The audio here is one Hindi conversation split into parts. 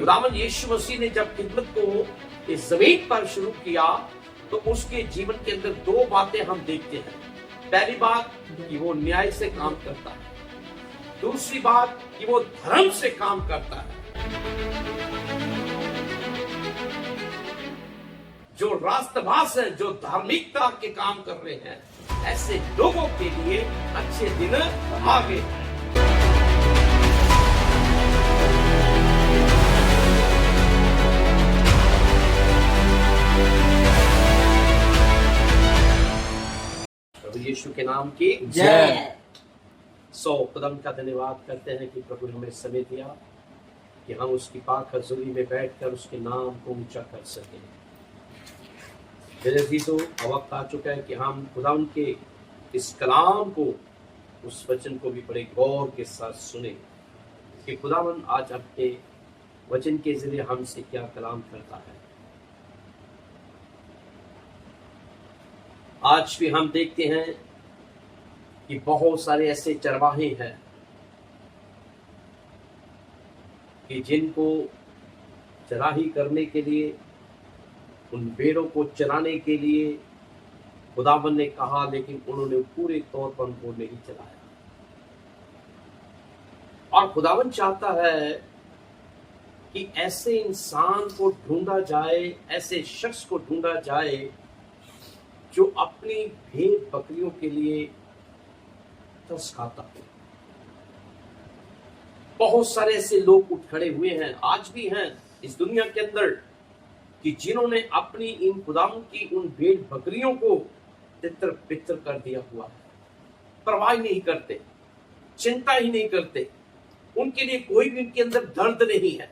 खुदावंद यीशु मसीह ने जब खिदमत को इस जमीन पर शुरू किया तो उसके जीवन के अंदर दो बातें हम देखते हैं। पहली बात कि वो न्याय से काम करता है, दूसरी बात कि वो धर्म से काम करता है। जो राष्ट्रवास है, जो धार्मिकता के काम कर रहे हैं, ऐसे लोगों के लिए अच्छे दिन आ गए। प्रभु यीशु के नाम की जय। खुदा का धन्यवाद करते हैं कि प्रभु ने हमें समय दिया कि हम उसकी पाक हज़ूरी में बैठकर उसके नाम को ऊंचा कर सकें। मेरे अज़ीज़ों, वक्त आ चुका है कि हम खुदा के इस कलाम को, उस वचन को भी बड़े गौर के साथ सुने कि खुदावन आज अपने वचन के जरिए हमसे क्या कलाम करता है। आज भी हम देखते हैं कि बहुत सारे ऐसे चरवाहे हैं कि जिनको चराही करने के लिए, उन भेड़ों को चराने के लिए खुदावन ने कहा, लेकिन उन्होंने पूरे तौर पर उनको नहीं चलाया। और खुदावन चाहता है कि ऐसे इंसान को ढूंढा जाए, ऐसे शख्स को ढूंढा जाए जो अपनी भेड़ बकरियों के लिए तरस खाता हो। बहुत सारे ऐसे लोग उठ खड़े हुए हैं, आज भी हैं इस दुनिया के अंदर, कि जिन्होंने अपनी इन खुदाओं की उन भेड़ बकरियों को तितर बितर कर दिया हुआ है। परवाह नहीं करते, चिंता ही नहीं करते, उनके लिए कोई भी उनके अंदर दर्द नहीं है,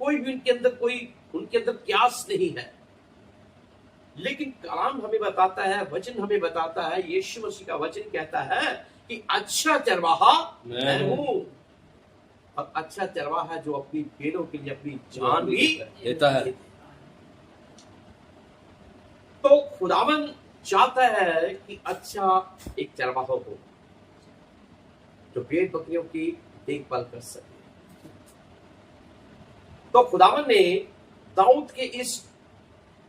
कोई भी उनके अंदर क्यास नहीं है। लेकिन कलाम हमें बताता है, वचन हमें बताता है, यीशु मसीह का वचन कहता है कि अच्छा चरवाहा मैं हूं। और अच्छा चरवाहा जो अपनी भेड़ों के लिए अपनी जान भी देता है। तो खुदावन चाहता है कि अच्छा एक चरवाहा हो जो भेड़ बकरियों की देखभाल कर सके। तो खुदावन ने दाऊद के इस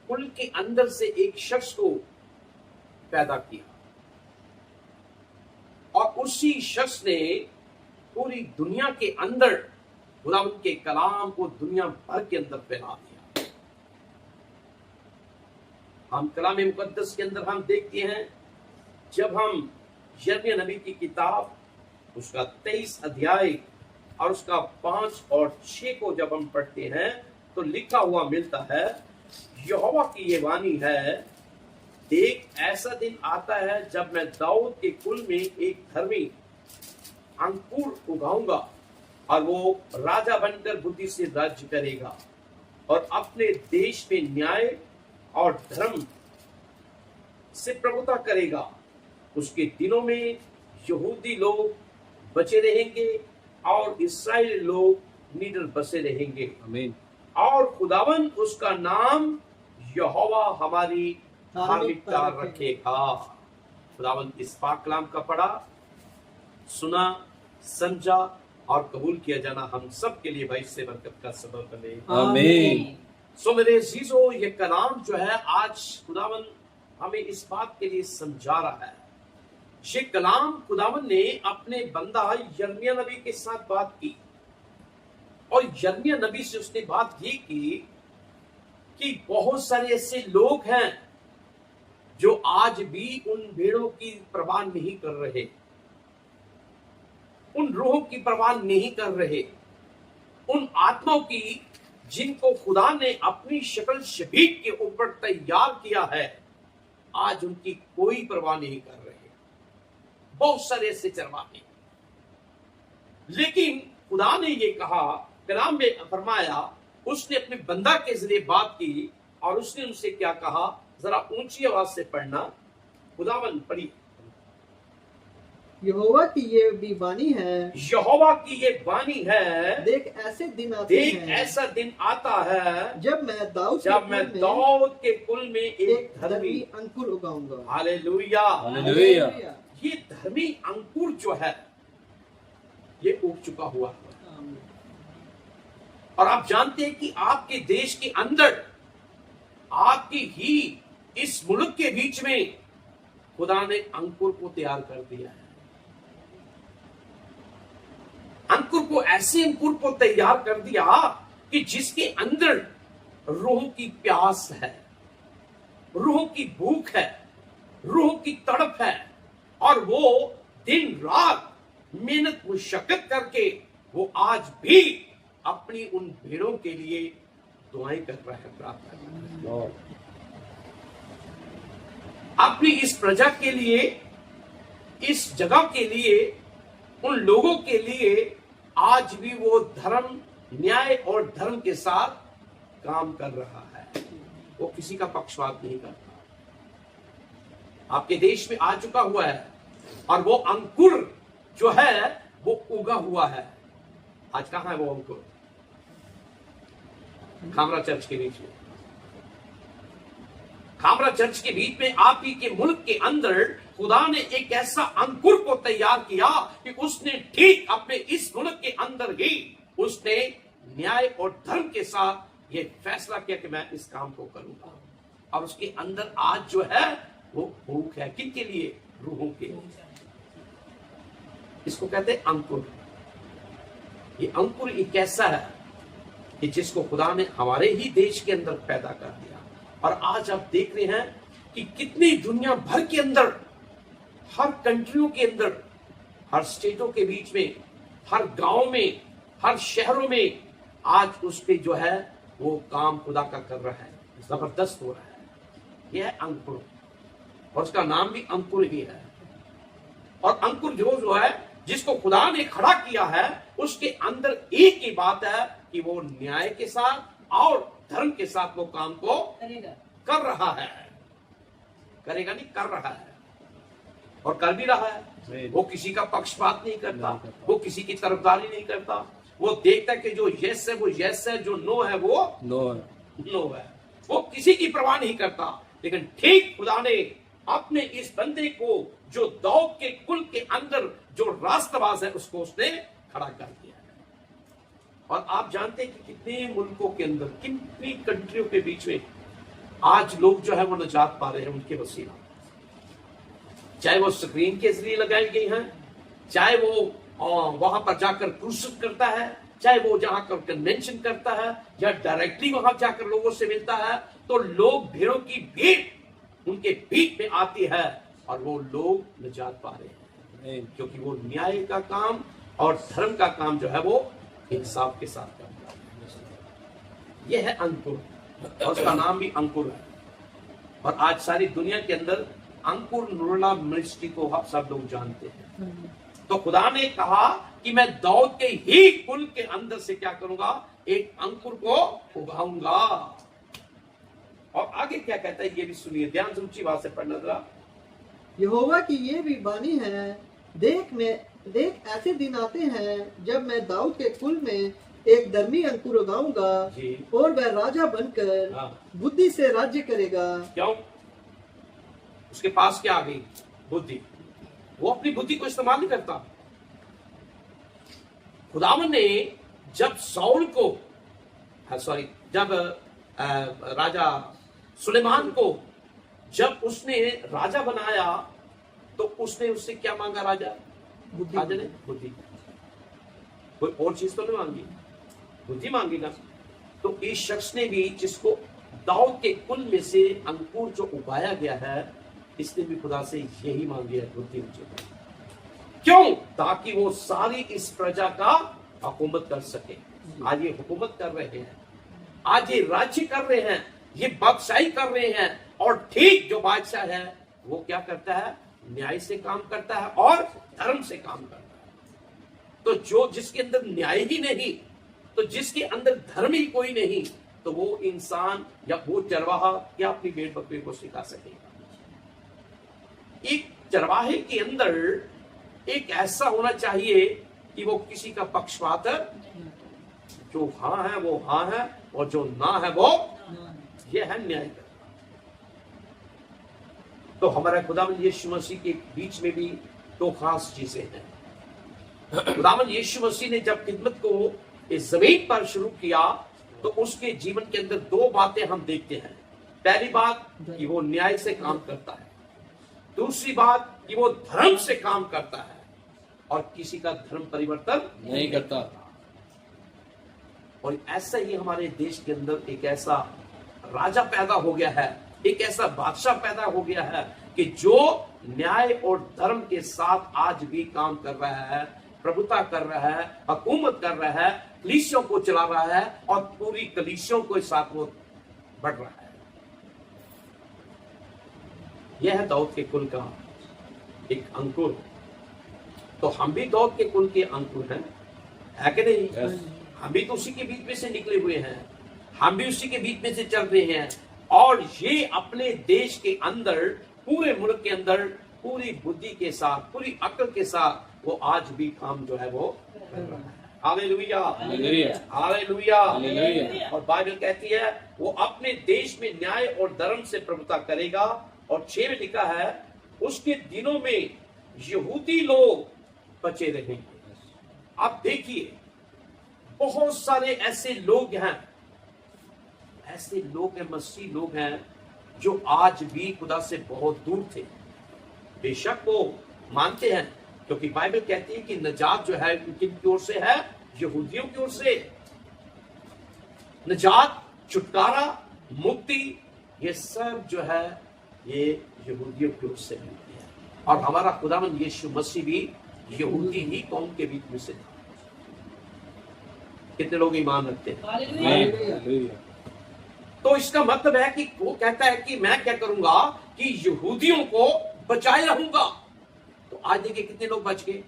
कुल के अंदर से एक शख्स को पैदा किया और उसी शख्स ने पूरी दुनिया के अंदर खुदावन के कलाम को दुनिया भर के अंदर फैला दिया। हम कलाम मुकद्दस के अंदर हम देखते हैं, जब हम यिर्मयाह नबी की किताब उसका 23 अध्याय और उसका 5 और 6 को जब हम पढ़ते हैं तो लिखा हुआ मिलता है, यहोवा की ये वाणी है, देख ऐसा दिन आता है जब मैं दाऊद के कुल में एक धर्मी अंकुर उगाऊंगा और वो राजा बनकर बुद्धि से राज्य करेगा और अपने देश में न्याय और धर्म से प्रभुता करेगा। उसके दिनों में यहूदी लोग बचे रहेंगे और इस्राएली लोग निडर बसे रहेंगे। आमीन। और खुदावन उसका नाम यहोवा हमारी धार्मिकता रखेगा। खुदावन इस पाक कलाम का पढ़ा, सुना, समझा और कबूल किया जाना हम सब के लिए भाई से बरकत का सबब बने। आमीन। सो मेरे अजीजों, ये कलाम जो है आज खुदावन हमें इस बात के लिए समझा रहा है। ये कलाम खुदावन ने अपने बंदा यिर्मयाह नबी के साथ बात की और यिर्मयाह नबी से उसने बात ये की कि बहुत सारे ऐसे लोग हैं जो आज भी उन भेड़ों की परवाह नहीं कर रहे, उन रूहों की परवाह नहीं कर रहे, उन आत्माओं की जिनको खुदा ने अपनी शक्ल शबीह के ऊपर तैयार किया है, आज उनकी कोई परवाह नहीं कर रहे। बहुत सारे ऐसे चरवाहे। लेकिन खुदा ने ये कहा, कलाम में फरमाया, उसने अपने बंदा के जरिए बात की और उसने उनसे क्या कहा, जरा ऊंची आवाज से पढ़ना। खुदावन पढ़ी। यहोवा की ये भी वाणी है, यहोवा की ये वाणी है, देख ऐसे दिन आते देख हैं ऐसा दिन आता है जब मैं दाऊद के कुल में एक धर्मी अंकुर उगाऊंगा। हालेलुया। हालेलुया। ये धर्मी अंकुर जो है ये उग चुका हुआ है। और आप जानते हैं कि आपके देश के अंदर, आपकी ही इस मुल्क के बीच में खुदा ने अंकुर को तैयार कर दिया है। अंकुर को, ऐसे अंकुर को तैयार कर दिया कि जिसके अंदर रूह की प्यास है, रूह की भूख है, रूह की तड़प है, और वो दिन रात मेहनत मुशक्कत करके वो आज भी अपनी उन भेड़ों के लिए दुआएं कर रहा है, प्रार्थना कर रहा है, अपनी इस प्रजा के लिए, इस जगह के लिए, उन लोगों के लिए आज भी वो धर्म, न्याय और धर्म के साथ काम कर रहा है। वो किसी का पक्षपात नहीं करता। आपके देश में आ चुका हुआ है और वो अंकुर जो है वो उगा हुआ है। आज कहां है वो अंकुर? खामरा चर्च के बीच में। खामरा चर्च के बीच में, आप ही के मुल्क के अंदर खुदा ने एक ऐसा अंकुर को तैयार किया कि उसने ठीक अपने इस मुल्क के अंदर ही उसने न्याय और धर्म के साथ ये फैसला किया कि मैं इस काम को करूंगा। और उसके अंदर आज जो है वो भूख है। किन के लिए? रूहों के लिए। इसको कहते हैं अंकुर। ये अंकुर एक ऐसा है कि जिसको खुदा ने हमारे ही देश के अंदर पैदा कर दिया। और आज आप देख रहे हैं कि कितनी दुनिया भर के अंदर, हर कंट्रियों के अंदर, हर स्टेटों के बीच में, हर गांव में, हर शहरों में आज उस पे जो है वो काम खुदा का कर रहा है, जबरदस्त हो रहा है। यह है अंकुर, और उसका नाम भी अंकुर ही है। और अंकुर जो है जिसको खुदा ने खड़ा किया है, उसके अंदर एक ही बात है कि वो न्याय के साथ और धर्म के साथ वो काम को कर रहा है। करेगा नहीं, कर रहा है, और कर भी रहा है। वो किसी का पक्षपात नहीं करता, वो किसी की तरफदारी नहीं करता। वो देखता है कि जो यस है वो यस है, जो नो है वो नो है। वो किसी की परवाह नहीं करता। लेकिन ठीक खुदा ने अपने इस बंदे को, जो दाऊद के कुल के अंदर जो रास्तबाज है, उसको उसने खड़ा कर दिया। और आप जानते हैं कि कितने मुल्कों के अंदर, कितनी कंट्रियों के बीच में आज लोग जो है वो निजात पा रहे हैं उनके वसीला। चाहे वो स्क्रीन के जरिए लगाई गई हैं, चाहे वो वहां पर जाकर क्रूसिफ करता है, चाहे वो जहां कर कन्वेंशन करता है, या डायरेक्टली वहां जाकर लोगों से मिलता है, तो लोग, भेड़ों की भीड़ उनके बीच में आती है और वो लोग निजात पा रहे हैं, क्योंकि वो न्याय का काम और धर्म का काम जो है वो इंसाफ के साथ करता है। यह है अंकुर, और उसका नाम भी अंकुर है। और आज सारी दुनिया के अंदर अंकुर नुरला मिनिस्ट्री को आप सब लोग जानते हैं। तो खुदा ने कहा कि मैं दाऊद के ही कुल के अंदर से क्या करूंगा? एक अंकुर को उगाऊंगा। और आगे क्या कहता है ये भी सुनिए, ध्यान से ऊंची बात से पढ़ना जरा। यहोवा की ये भी वाणी है, देख ऐसे दिन आते हैं जब मैं दाऊद के कुल में एक धर्मी अंकुर उगाऊंगा, और वह राजा बनकर बुद्धि से राज्य करेगा। क्यों? उसके पास क्या आ गई? बुद्धि। वो अपनी बुद्धि को इस्तेमाल नहीं करता। खुदावन ने जब साउल को, जब राजा सुलेमान को जब उसने राजा बनाया, तो उसने उससे क्या मांगा? राजा ने बुद्धि। कोई और चीज तो नहीं मांगी, बुद्धि मांगी ना। तो इस शख्स ने भी, जिसको दाऊद के कुल में से अंकुर जो उगाया गया है, इसने भी खुदा से यही मांगी है, बुद्धि मुझे। क्यों? ताकि वो सारी इस प्रजा का हुकूमत कर सके। आज ये हुकूमत कर रहे हैं, आज ये राज्य कर रहे हैं, ये बादशाही कर रहे हैं। और ठीक जो बादशाह है वो क्या करता है? न्याय से काम करता है और धर्म से काम करता है। तो जो जिसके अंदर न्याय ही नहीं, तो जिसके अंदर धर्म ही कोई नहीं, तो वो इंसान या वो चरवाहा या अपनी भेड़ बकरी को सिखा सकेगा। एक चरवाहे के अंदर एक ऐसा होना चाहिए कि वो किसी का पक्षपात, जो हाँ है वो हाँ है, और जो ना है वो ये है न्याय करना। तो हमारा खुदावंद यीशु मसीह के बीच में भी दो खास चीजें हैं। खुदावंद यीशु मसीह ने जब खिदमत को इस जमीन पर शुरू किया तो उसके जीवन के अंदर दो बातें हम देखते हैं। पहली बात कि वो न्याय से काम करता है, दूसरी बात कि वो धर्म से काम करता है और किसी का धर्म परिवर्तन नहीं करता। और ऐसा ही हमारे देश के अंदर एक ऐसा राजा पैदा हो गया है, एक ऐसा बादशाह पैदा हो गया है कि जो न्याय और धर्म के साथ आज भी काम कर रहा है, प्रभुता कर रहा है, हुकूमत कर रहा है, कलीसियों को चला रहा है और पूरी कलीसियों के साथ वो बढ़ रहा है। यह है दाऊद के कुल का एक अंकुर। तो हम भी दाऊद के कुल के अंकुर हैं, है कि नहीं? Yes. हम भी तो उसी के बीच में से निकले हुए हैं, हम भी उसी के बीच में से चल रहे हैं। और ये अपने देश के अंदर, पूरे मुल्क के अंदर पूरी बुद्धि के साथ, पूरी अक्ल के साथ वो आज भी काम जो है वो कर रहा है। Hallelujah, hallelujah, hallelujah. हालेलुया। और बाइबल कहती है वो अपने देश में न्याय और धर्म से प्रभुता करेगा। और 6 में लिखा है उसके दिनों में यहूदी लोग बचे रहेंगे। आप देखिए बहुत सारे ऐसे लोग हैं, ऐसे लोग हैं, मसीह लोग हैं जो आज भी खुदा से बहुत दूर थे। बेशक वो मानते हैं, क्योंकि बाइबल कहती है कि निजात जो है किनकी ओर से है? यहूदियों की ओर से। निजात, छुटकारा, मुक्ति, ये सब जो है ये यहूदियों की ओर से मिलती है। और हमारा खुदावंद यीशु मसीह भी यहूदी ही कौम के बीच में से था। कितने लोग ईमान रखते हैं? हालेलुया। तो इसका मतलब है कि वो कहता है कि मैं क्या करूंगा कि यहूदियों को बचाए रहूंगा। तो आज देखिए कितने लोग बच गए,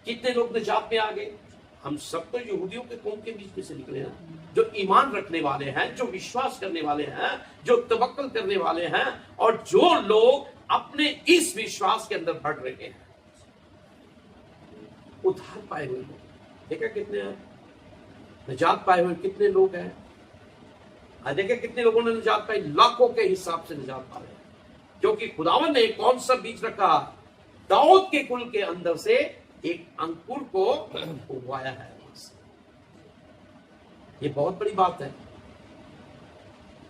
कितने लोग निजात में आ गए। हम सब तो यहूदियों के कौम के बीच में से निकले हैं, जो ईमान रखने वाले हैं, जो विश्वास करने वाले हैं, जो तवक्कुल करने वाले हैं और जो लोग अपने इस विश्वास के अंदर बढ़ रहे हैं। उद्धार पाए हुए लोग देखा कितने हैं, निजात पाए हुए कितने लोग हैं। देखा कितने लोगों ने निजात पाई, लाखों के हिसाब से निजात पा रहे हैं। क्योंकि खुदावन ने कौन सा बीज रखा? दाऊद के कुल के अंदर से एक अंकुर को उगवाया है। ये बहुत बड़ी बात है।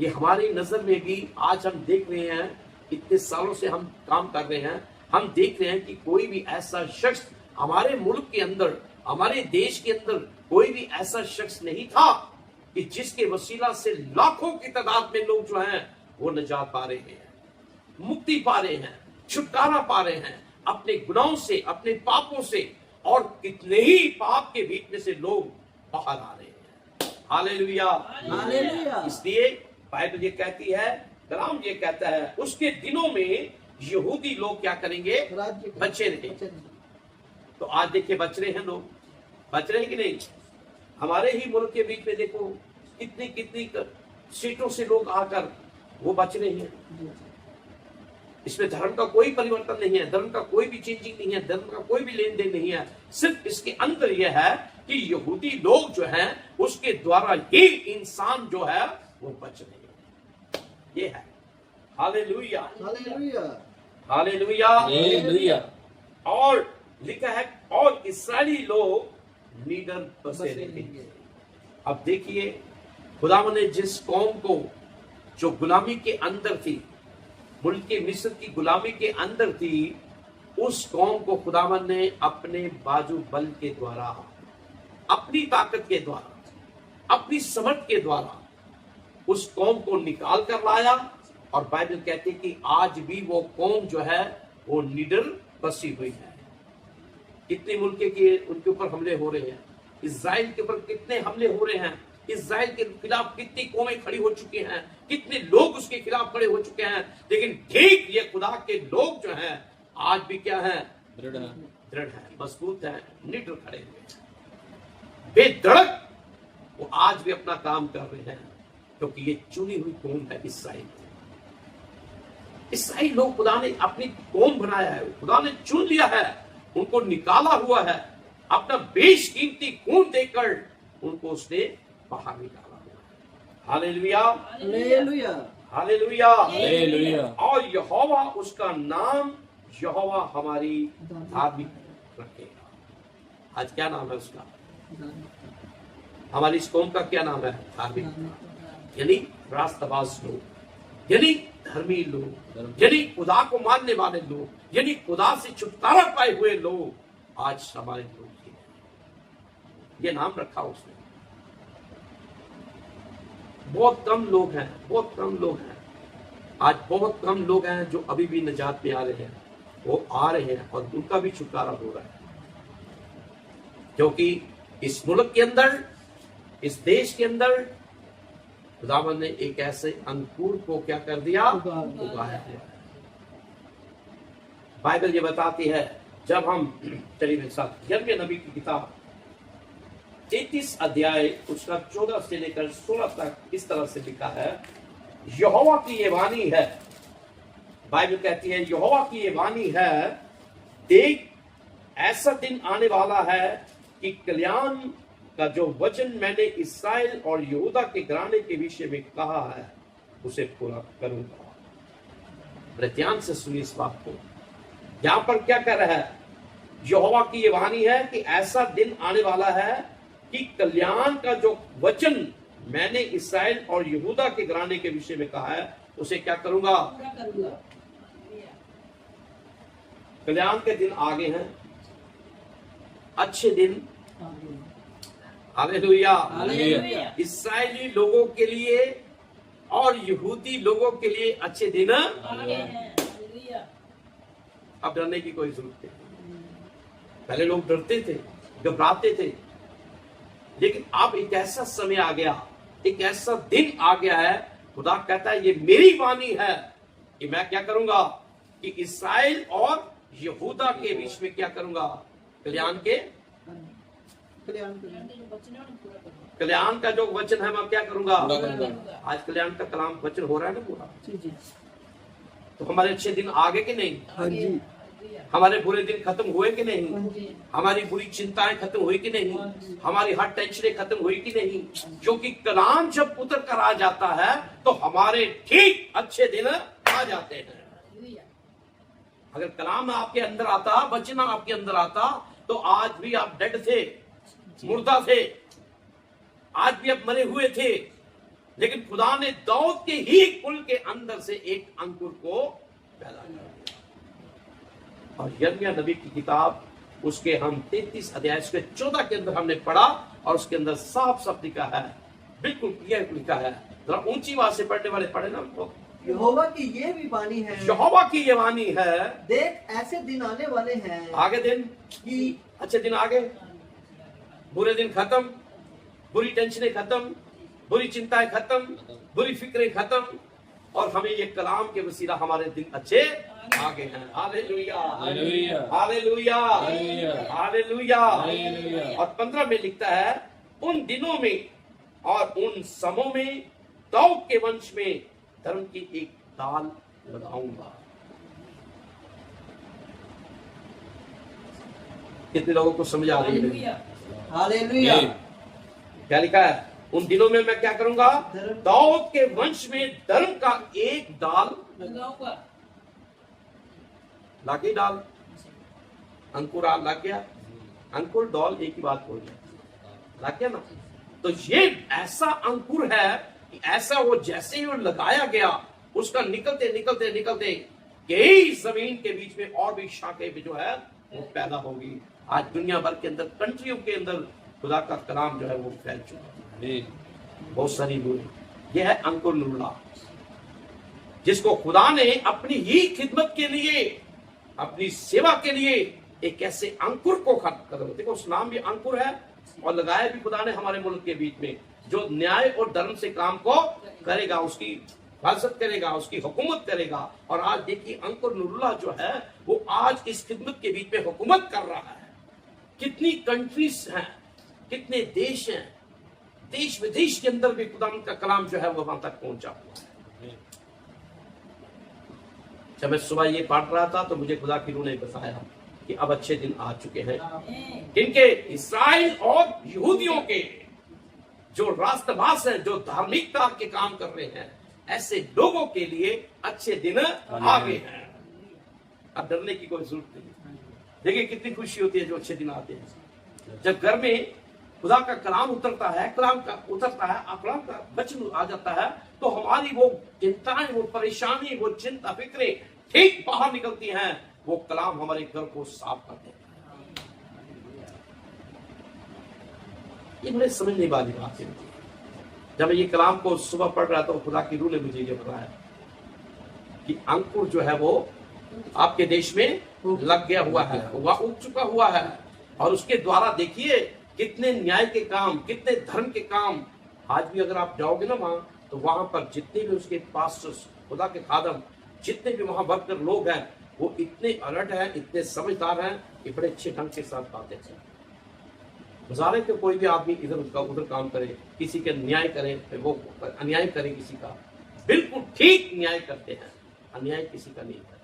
ये हमारी नजर में भी आज हम देख रहे हैं, इतने सालों से हम काम कर रहे हैं, हम देख रहे हैं कि कोई भी ऐसा शख्स हमारे मुल्क के अंदर, हमारे देश के अंदर कोई भी ऐसा शख्स नहीं था कि जिसके वसीला से लाखों की तादाद में लोग जो हैं वो निजात पा रहे हैं, मुक्ति पा रहे हैं, छुटकारा पा रहे हैं अपने गुनाहों से, अपने पापों से। और कितने ही पाप के बीच में से लोग बाहर आ रहे हैं। Hallelujah, hallelujah. इसलिए बाइबल ये कहती है, कलाम ये कहता है उसके दिनों में यहूदी लोग क्या करेंगे? राज्य बचे रहेंगे। तो आज देखिए बच रहे हैं लोग, बच रहे हैं कि नहीं? हमारे ही मुल्क के बीच में देखो कितनी कितनी सीटों से लोग आकर वो बच रहे हैं। इसमें धर्म का कोई परिवर्तन नहीं है, धर्म का कोई भी चेंजिंग नहीं है, धर्म का कोई भी लेन देन नहीं है। सिर्फ इसके अंदर यह है कि यहूदी लोग जो हैं उसके द्वारा ही इंसान जो है वो बच रहे हैं। ये है। Hallelujah, hallelujah, hallelujah, hallelujah. और लिखा है और इस्राएली लोग नीडर बसे रहेंगे। अब देखिए खुदावन ने जिस कौम को जो गुलामी के अंदर थी, मुल्क के मिस्र की गुलामी के अंदर थी, उस कौम को खुदावन ने अपने बाजू बल के द्वारा, अपनी ताकत के द्वारा, अपनी समर्थ के द्वारा उस कौम को निकाल कर लाया। और बाइबल कहती है कि आज भी वो कौम जो है वो निडर बसी हुई है। कितने मुल्क के उनके ऊपर हमले हो रहे हैं, इजराइल के ऊपर कितने हमले हो रहे हैं, इजराइल के खिलाफ कितनी कौमें खड़ी हो चुकी हैं, कितने लोग उसके खिलाफ खड़े हो चुके हैं। लेकिन ठीक ये खुदा के लोग जो हैं आज भी क्या हैं? दृढ़ है, दृढ़ है, मजबूत है, निडर खड़े हुए हैं, बेधड़क वो आज भी अपना काम कर रहे हैं। क्योंकि ये चुनी हुई कौम है इस्राइल। इस्राइल लोग खुदा ने अपनी कौम बनाया है, खुदा ने चुन लिया है, उनको निकाला हुआ है, अपना बेशकीमती खून देकर उनको उसने बाहर निकाला हुआ है। Hallelujah, hallelujah, hallelujah, hallelujah. और यहोवा उसका नाम यहोवा हमारी धार्मिक रखेगा। आज क्या नाम है उसका? हमारी इस कौम का क्या नाम है? धार्मिक, यानी रास्तबाज लोग, यानी धर्मी लोग, यानी खुदा को मानने वाले लोग, यानी खुदा से छुटकारा पाए हुए लोग। आज हमारे लोग ये नाम रखा उसने। बहुत कम लोग हैं, बहुत कम लोग हैं। आज बहुत कम लोग हैं जो अभी भी निजात में आ रहे हैं। वो आ रहे हैं और उनका भी छुटकारा हो रहा है, क्योंकि इस मुल्क के अंदर, इस देश के अंदर खुदावन ने एक ऐसे अंकुर को क्या कर दिया? उगाया है। बाइबल ये बताती है, जब हम चलिए मेरे साथ यिर्मयाह नबी की किताब 33 अध्याय उसका 14 से लेकर 16 तक इस तरह से लिखा है। यहोवा की ये वाणी है, बाइबल कहती है यहोवा की ये वाणी है, देख ऐसा दिन आने वाला है कि कल्याण का जो वचन मैंने इस्राएल और यहूदा के घराने के विषय में कहा है उसे पूरा करूंगा। बड़े ध्यान से सुनिए इस बात को। यहां पर क्या कर रहा है? यहोवा की ये वाणी है कि ऐसा दिन आने वाला है कि कल्याण का जो वचन मैंने इस्राएल और यहूदा के घराने के विषय में कहा है उसे क्या करूंगा? कल्याण के दिन आगे हैं, अच्छे दिन। हालेलुया। इस्राएली लोगों के लिए और यहूदी लोगों के लिए अच्छे दिन अब डरने की कोई जरूरत नहीं। पहले लोग डरते थे, घबराते थे, लेकिन अब एक ऐसा समय आ गया, एक ऐसा दिन आ गया है। खुदा कहता है ये मेरी वाणी है कि मैं क्या करूंगा कि इस्राएल और यहूदा के बीच में क्या करूंगा? कल्याण का जो वचन है मैं क्या करूंगा? आज कल्याण का कलाम वचन हो रहा है ना पूरा। तो हमारे अच्छे दिन आगे कि नहीं? हाँ जी। हमारे बुरे दिन खत्म हुए कि नहीं? हमारी बुरी चिंताएं खत्म हुई कि नहीं? हमारी हर टेंशनें खत्म हुई कि नहीं? क्योंकि कलाम जब उतर कर आ जाता है तो हमारे ठीक अच्छे दिन आ जाते हैं। अगर कलाम आपके अंदर आता, वचन आपके अंदर आता, तो आज भी आप डेड थे, मुर्दा थे, आज भी आप मरे हुए थे। लेकिन खुदा ने दाऊद के ही कुल के अंदर से एक अंकुर को पैदा किया। और यिर्मयाह नबी की किताब उसके हम 33 अध्याय के 14 के अंदर हमने पढ़ा और उसके अंदर साफ साफ लिखा है, बिल्कुल क्लियर लिखा है। जरा ऊंची आवाज से पढ़ने वाले पढ़े ना हमको। यहोवा की ये भी वाणी है, यहोवा की ये वाणी है, देख ऐसे दिन आने वाले हैं, आगे दिन कि अच्छे दिन आगे, बुरे दिन खत्म, बुरी टेंशनें खत्म, बुरी चिंताएं खत्म, बुरी फिक्रें खत्म, और हमें ये कलाम के वसीला हमारे दिन अच्छे आगे हैं। Hallelujah, hallelujah, hallelujah, hallelujah. Hallelujah. और 15 में लिखता है, उन दिनों में और उन समों में दाऊद के वंश में धर्म की एक दाल लगाऊंगा। कितने लोगों को समझ आ रही है? हालेलुया। क्या लिखा है? उन दिनों में मैं क्या करूंगा? दाऊद के वंश में धर्म का एक दाल लगाऊंगा। लागी डाल, अंकुर लग गया, अंकुर डॉल एक ही बात बोल गया, लग गया ना। तो ये ऐसा अंकुर है कि ऐसा वो जैसे ही वो लगाया गया, उसका निकलते निकलते निकलते कई जमीन के बीच में और भी शाखें भी जो है वो पैदा होगी। आज दुनिया भर के अंदर, कंट्रियों के अंदर खुदा का कलाम जो है वो फैल चुका है, बहुत सारी लोग। यह है अंकुर नुल्ला, जिसको खुदा ने अपनी ही खिदमत के लिए, अपनी सेवा के लिए एक ऐसे अंकुर को खत्म कर, देखो उस नाम भी अंकुर है, और लगाया भी खुदा ने हमारे मुल्क के बीच में, जो न्याय और धर्म से काम को करेगा, उसकी हिफाजत करेगा, उसकी हुकूमत करेगा। और आज देखिए अंकुर नुल्ला जो है वो आज इस खिदमत के बीच में हुकूमत कर रहा है। कितनी कंट्रीज हैं, कितने देश हैं, देश विदेश के अंदर भी खुदा का कलाम जो है वो वहां तक पहुंचा हुआ है। जब मैं सुबह ये पढ़ रहा था तो मुझे खुदा की रूह ने बताया कि अब अच्छे दिन आ चुके हैं, किनके? इस्राएल और यहूदियों के, जो राष्ट्रवास हैं, जो धार्मिकता के काम कर रहे हैं, ऐसे लोगों के लिए अच्छे दिन आ गए हैं। अब डरने की कोई जरूरत नहीं। देखिए कितनी खुशी होती है जो अच्छे दिन आते हैं। जब घर में खुदा का कलाम उतरता है, कलाम का उतरता है, कलाम का वचन आ जाता है, तो हमारी वो चिंताएं, वो परेशानी, वो चिंता फिक्रें ठीक बाहर निकलती हैं। वो कलाम हमारे घर को साफ कर देता है। ये बड़े समझने वाली बात है। जब मैं ये कलाम को सुबह पढ़ रहा था तो खुदा की रूह ने मुझे ये बताया कि अंकुर जो है वो आपके देश में लग गया हुआ है, वह उग चुका हुआ है, और उसके द्वारा देखिए कितने न्याय के काम, कितने धर्म के काम। आज भी अगर आप जाओगे ना वहां, तो वहां पर जितने भी उसके पास्टर्स, खुदा के खादम, जितने भी वहां वर्कर लोग हैं, वो इतने अलर्ट हैं, इतने समझदार हैं कि बड़े अच्छे ढंग के साथ बातें हैं। गुजारे कि कोई भी आदमी इधर उसका उधर काम करे, किसी के न्याय करे, वो अन्याय करे किसी का, बिल्कुल ठीक न्याय करते हैं, अन्याय किसी का नहीं करते।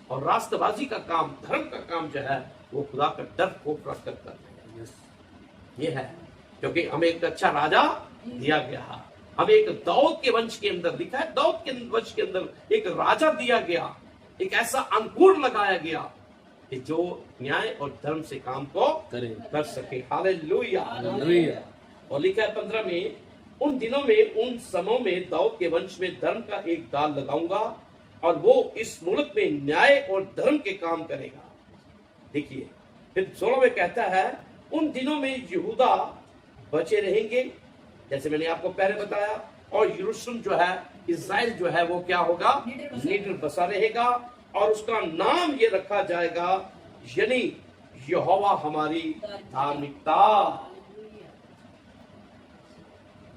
और राष्ट्रबाजी का काम, धर्म का काम जो है वो खुदा का डर को प्रकट करते हैं। ये है क्योंकि हमें एक अच्छा राजा दिया गया है, हमें एक दाऊद के वंश के अंदर लिखा है, दाऊद के वंश के अंदर एक राजा दिया गया, एक ऐसा अंकुर लगाया गया कि जो न्याय और धर्म से काम को कर सके। हालेलुया। और लिखा है 15 में, उन दिनों में, उन समयों में दाऊद के वंश में धर्म का एक डाल लगाऊंगा और वो इस मुल्क में न्याय और धर्म के काम करेगा। देखिए फिर 16 में कहता है, उन दिनों में यहूदा बचे रहेंगे, जैसे मैंने आपको पहले बताया, और यरूशलेम जो है, इस्राएल जो है, वो क्या होगा, निडर बसा रहेगा, और उसका नाम ये रखा जाएगा, यानी यहोवा हमारी धार्मिकता।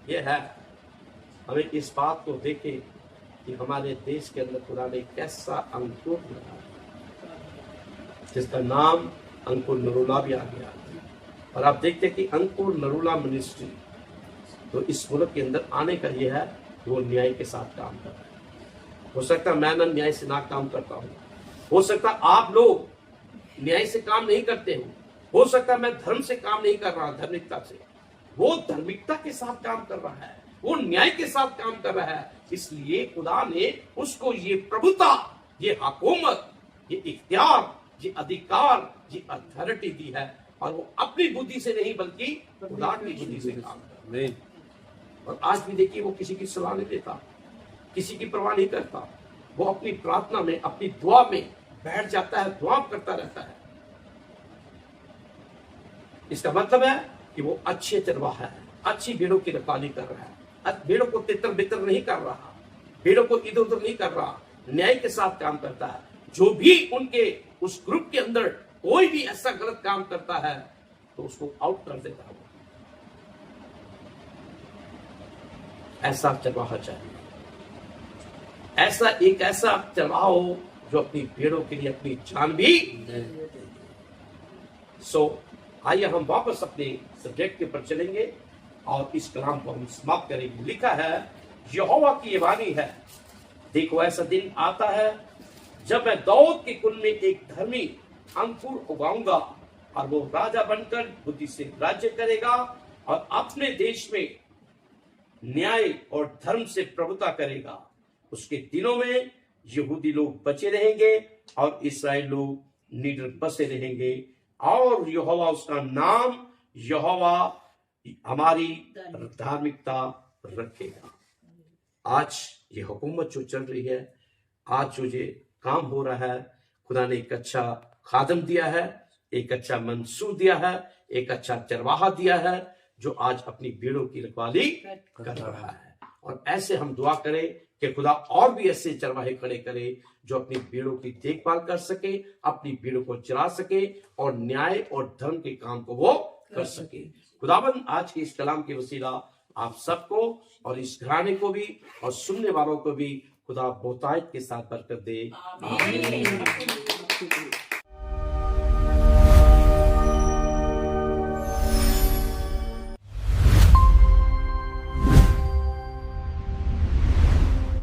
ये है, हमें इस बात को देखें कि हमारे देश के अंदर खुदा ने कैसा अंकुर लगाया, जिसका नाम अंकुर नरूला भी आ गया। और आप देखते हैं कि अंकुर नरूला मिनिस्ट्री तो इस मुल्क के अंदर आने का ये है, वो न्याय के साथ काम कर रहा है। हो सकता है मैं ना न्याय से ना काम करता हूँ, हो सकता है आप लोग न्याय से काम नहीं करते हो सकता है मैं धर्म से काम नहीं कर रहा, धार्मिकता से। वो धार्मिकता के साथ काम कर रहा है, वो न्याय के साथ काम कर रहा है। इसलिए खुदा ने उसको ये प्रभुता, ये हुकूमत, ये इख्तियार, ये अधिकार, ये अथॉरिटी दी है, और वो अपनी बुद्धि से नहीं बल्कि खुदा की बुद्धि से काम कर रहा है। और आज भी देखिए वो किसी की सलाह नहीं देता, किसी की परवाह नहीं करता, वो अपनी प्रार्थना में, अपनी दुआ में बैठ जाता है, दुआ करता रहता है। इसका मतलब है कि वो अच्छे चरवाहा है, अच्छी भेड़ों की रखवाली कर रहा है, भेड़ों को तितर बितर नहीं कर रहा, भेड़ों को इधर उधर नहीं कर रहा, न्याय के साथ काम करता है। जो भी उनके उस ग्रुप के अंदर कोई भी ऐसा गलत काम करता है तो उसको आउट कर देता है। ऐसा चरवाहा चाहिए, ऐसा चरवाहा हो जो अपनी भेड़ों के लिए अपनी जान भी दे। आइए हम वापस अपने सब्जेक्ट के ऊपर चलेंगे और इस कलाम को हम समाप्त करेंगे। लिखा है, यहोवा की ये वाणी है, देखो ऐसा दिन आता है जब मैं दाऊद के कुल में एक धर्मी अंकुर उगाऊंगा और वो राजा बनकर बुद्धि से राज्य करेगा और अपने देश में न्याय और धर्म से प्रभुता करेगा। उसके दिनों में यहूदी लोग बचे रहेंगे और इस्राएल लोग निडर बसे रहेंगे, और यहोवा उसका नाम यहोवा हमारी धार्मिकता रखेगा। आज ये हुकूमत जो चल रही है, आज जो ये काम हो रहा है, खुदा ने एक अच्छा खादम दिया है, एक अच्छा मंसूर दिया है, एक अच्छा चरवाहा दिया है जो आज अपनी भेड़ों की रखवाली कर रहा है। और ऐसे हम दुआ करें कि खुदा और भी ऐसे चरवाहे खड़े करे जो अपनी भेड़ों की देखभाल कर सके, अपनी भेड़ों को चरा सके और न्याय और धर्म के काम को वो कर सके। खुदाबंद आज के इस कलाम के वसीला आप सबको और इस घराने को भी और सुनने वालों को भी खुदा बहुतायत के साथ बरकत दे। आमीन।